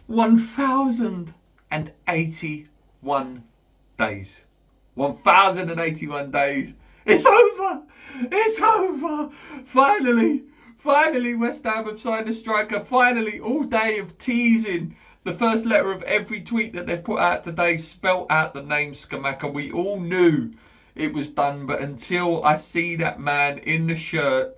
1,081 days. 1,081 days. It's over. It's over. Finally. Finally, West Ham have signed a striker. Finally, all day of teasing. The first letter of every tweet that they've put out today spelt out the name Scamacca. We all knew it was done, but until I see that man in the shirt,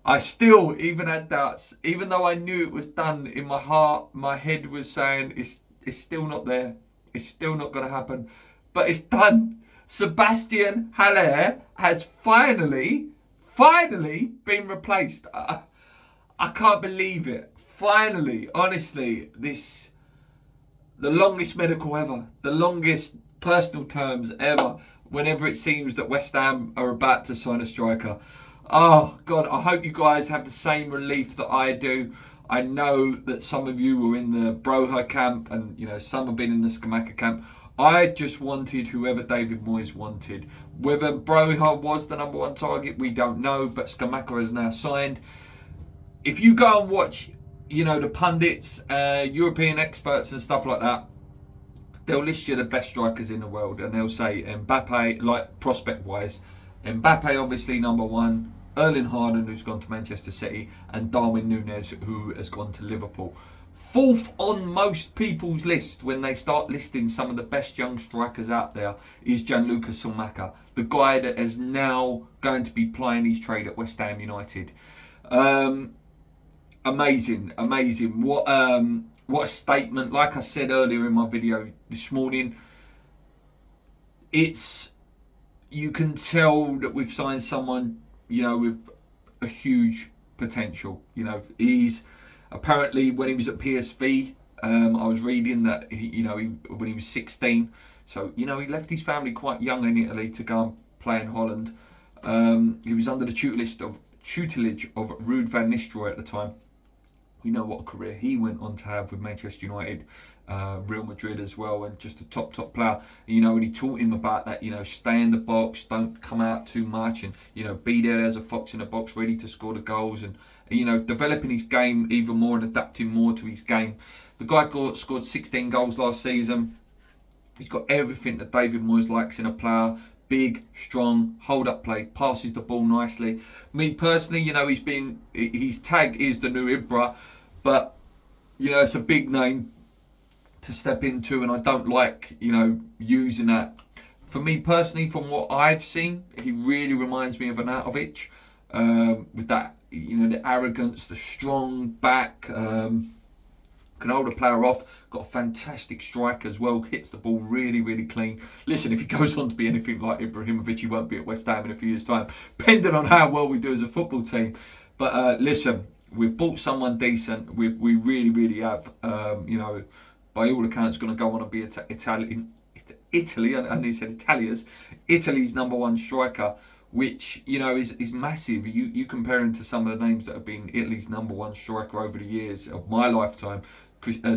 I still even had doubts. Even though I knew it was done, in my heart, my head was saying it's still not there. It's still not going to happen. But it's done. Sebastian Haller has finally been replaced. I can't believe it. Finally, honestly, the longest medical ever, the longest personal terms ever. Whenever it seems that West Ham are about to sign a striker. Oh God, I hope you guys have the same relief that I do. I know that some of you were in the Broha camp, and some have been in the Scamacca camp. I just wanted whoever David Moyes wanted. Whether Broha was the number one target, we don't know, but Scamacca has now signed. If you go and watch, the pundits, European experts and stuff like that, they'll list you the best strikers in the world, and they'll say Mbappe, like prospect-wise, Mbappe obviously number one, Erling Haaland, who's gone to Manchester City, and Darwin Núñez, who has gone to Liverpool. Fourth on most people's list when they start listing some of the best young strikers out there is Gianluca Scamacca, the guy that is now going to be plying his trade at West Ham United. Amazing. What a statement. Like I said earlier in my video this morning, you can tell that we've signed someone, with a huge potential. He's apparently, when he was at PSV, I was reading that when he was 16, so he left his family quite young in Italy to go and play in Holland. He was under the tutelage of Ruud van Nistelrooy at the time. We know what a career he went on to have with Manchester United, Real Madrid as well, and just a top player. And he taught him about that, stay in the box, don't come out too much, and be there as a fox in the box, ready to score the goals, and developing his game even more and adapting more to his game. The guy scored 16 goals last season. He's got everything that David Moyes likes in a player. Big, strong, hold up play, passes the ball nicely. Me personally, his tag is the new Ibra, but it's a big name to step into, and I don't like using that. For me personally, from what I've seen, he really reminds me of Arnautovic, with that the arrogance, the strong back, can hold a player off, got a fantastic strike as well, hits the ball really clean. Listen, if he goes on to be anything like Ibrahimovic, he won't be at West Ham in a few years' time, depending on how well we do as a football team. But listen, we've bought someone decent. We really have. By all accounts, going to go on and be Italy, and he said Italy's number one striker, which is massive. You compare him to some of the names that have been Italy's number one striker over the years of my lifetime.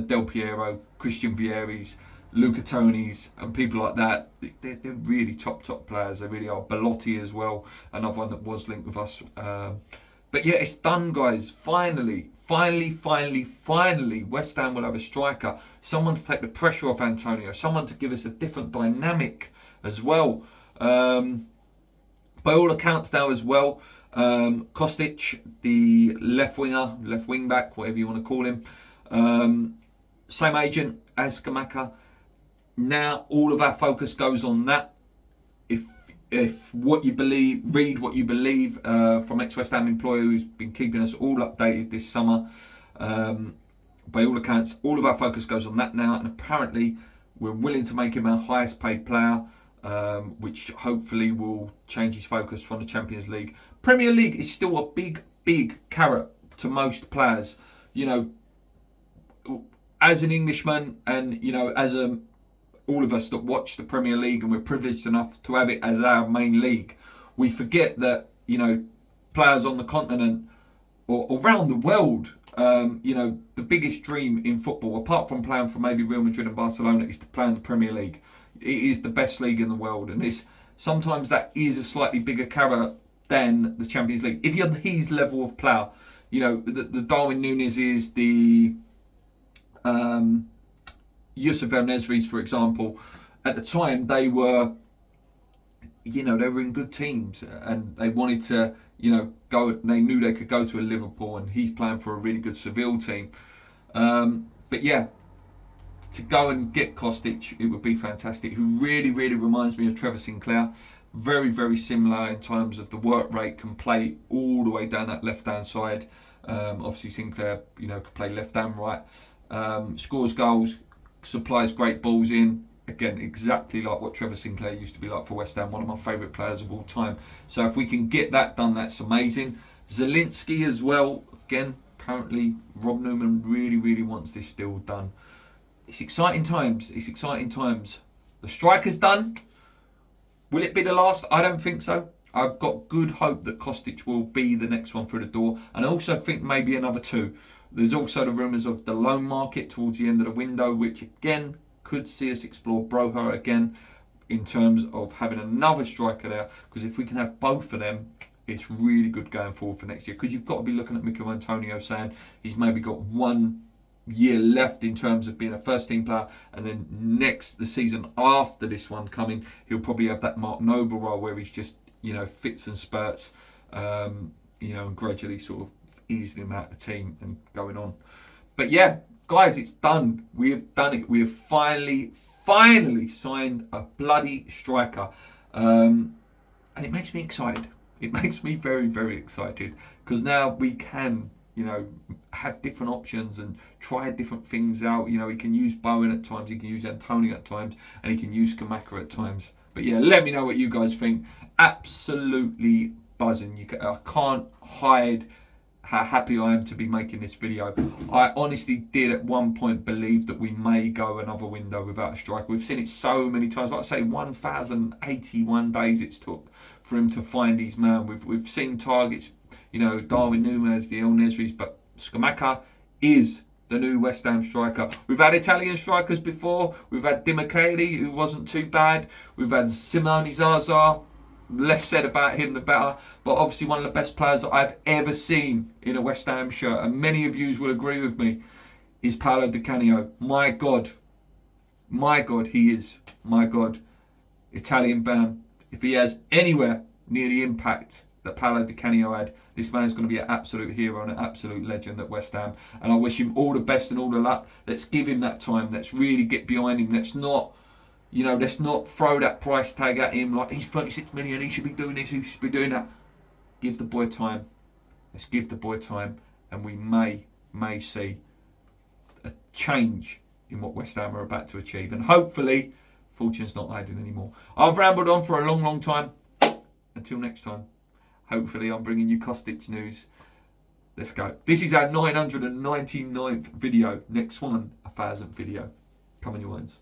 Del Piero, Christian Vieri's, Luca Toni's, and people like that. They're really top players. They really are. Belotti as well, another one that was linked with us. But yeah, it's done, guys. Finally, West Ham will have a striker. Someone to take the pressure off Antonio. Someone to give us a different dynamic as well. By all accounts now as well, Kostic, the left wing back, whatever you want to call him, same agent as Scamacca. Now all of our focus goes on that. If what you believe, read what you believe from ex-West Ham employee who's been keeping us all updated this summer. By all accounts, all of our focus goes on that now, and apparently we're willing to make him our highest paid player, which hopefully will change his focus from the Champions League. Premier League is still a big carrot to most players. As an Englishman, and as all of us that watch the Premier League, and we're privileged enough to have it as our main league, we forget that players on the continent or around the world, the biggest dream in football, apart from playing for maybe Real Madrid and Barcelona, is to play in the Premier League. It is the best league in the world, and sometimes that is a slightly bigger carrot than the Champions League. If you're his level of player, the Darwin Núñez is, the Yusuf El Nesri's, for example, at the time they were, they were in good teams and they wanted to, go. They knew they could go to a Liverpool, and he's playing for a really good Seville team. But yeah, to go and get Kostic, it would be fantastic. Who really, really reminds me of Trevor Sinclair. Very, very similar in terms of the work rate, can play all the way down that left-hand side. Obviously Sinclair, could play left and right. Scores goals, supplies great balls in. Again, exactly like what Trevor Sinclair used to be like for West Ham, one of my favourite players of all time. So if we can get that done, that's amazing. Zielinski as well. Again, apparently Rob Newman really, really wants this deal done. It's exciting times. It's exciting times. The striker's done. Will it be the last? I don't think so. I've got good hope that Kostic will be the next one through the door. And I also think maybe another two. There's also the rumours of the loan market towards the end of the window, which again could see us explore Broha again in terms of having another striker there. Because if we can have both of them, it's really good going forward for next year. Because you've got to be looking at Mikel Antonio saying he's maybe got 1 year left in terms of being a first team player, and then the season after this one coming, he'll probably have that Mark Noble role where he's just, fits and spurts, and gradually sort of easing him out of the team and going on. But yeah, guys, it's done. We have done it. We have finally signed a bloody striker. And it makes me excited. It makes me very, very excited because now we can, have different options and try different things out. He can use Bowen at times, he can use Antonio at times, and he can use Scamacca at times. But yeah, let me know what you guys think. Absolutely buzzing. I can't hide how happy I am to be making this video. I honestly did at one point believe that we may go another window without a striker. We've seen it so many times. Like I say, 1,081 days it's took for him to find his man. We've seen targets, Darwin Núñez, the El Nesri's, but Scamacca is the new West Ham striker. We've had Italian strikers before. We've had Di Michele, who wasn't too bad. We've had Simone Zaza. Less said about him, the better. But obviously one of the best players that I've ever seen in a West Ham shirt, and many of you will agree with me, is Paolo Di Canio. My God, he is. My God, Italian bound. If he has anywhere near the impact that Paolo Di Canio had, this man's going to be an absolute hero and an absolute legend at West Ham. And I wish him all the best and all the luck. Let's give him that time. Let's really get behind him. Let's not throw that price tag at him like he's 36 million, he should be doing this, he should be doing that. Give the boy time. Let's give the boy time, and we may see a change in what West Ham are about to achieve. And hopefully, fortune's not hiding anymore. I've rambled on for a long, long time. Until next time, hopefully I'm bringing you Kostic news. Let's go. This is our 999th video. Next one, 1,000th video. Come on, your ones.